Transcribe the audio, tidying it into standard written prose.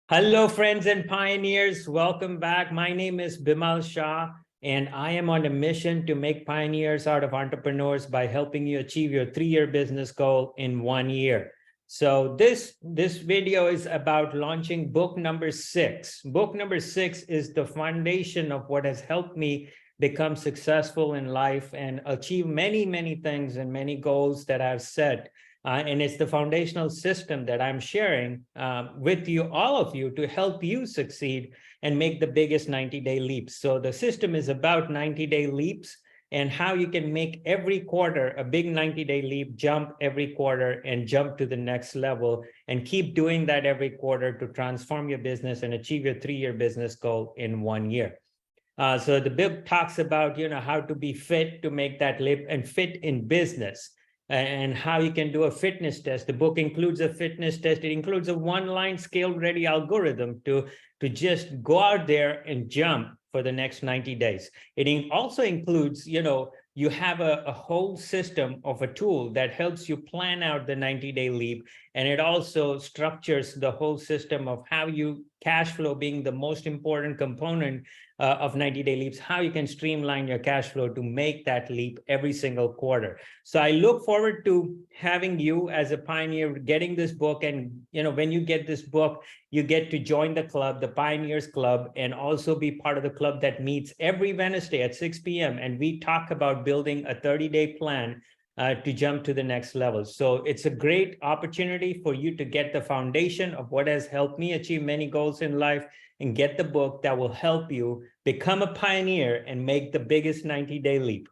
Hello, friends and pioneers. Welcome back. My name is Bimal Shah, and I am on a mission to make pioneers out of entrepreneurs by helping you achieve your 3-year business goal in 1 year. So this video is about launching book number 6. Book number 6 is the foundation of what has helped me become successful in life and achieve many things and many goals that I've set. And it's the foundational system that I'm sharing with you, all of you, to help you succeed and make the biggest 90-day leaps. So the system is about 90-day leaps and how you can make every quarter a big 90-day leap, jump every quarter and jump to the next level, and keep doing that every quarter to transform your business and achieve your 3-year business goal in 1 year. So the book talks about, how to be fit to make that leap and fit in business, and how you can do a fitness test. The book includes a fitness test. It includes a 1-line scale-ready algorithm to just go out there and jump for the next 90 days. It also includes, you have a whole system of a tool that helps you plan out the 90-day leap. And it also structures the whole system of how you cash flow being the most important component of 90-day leaps, how you can streamline your cash flow to make that leap every single quarter. So I look forward to having you as a pioneer getting this book. And when you get this book, you get to join the club, the Pioneers Club, and also be part of the club that meets every Wednesday at 6 p.m. And we talk about building a 30-day plan to jump to the next level. So it's a great opportunity for you to get the foundation of what has helped me achieve many goals in life, and get the book that will help you become a pioneer and make the biggest 90-day leap.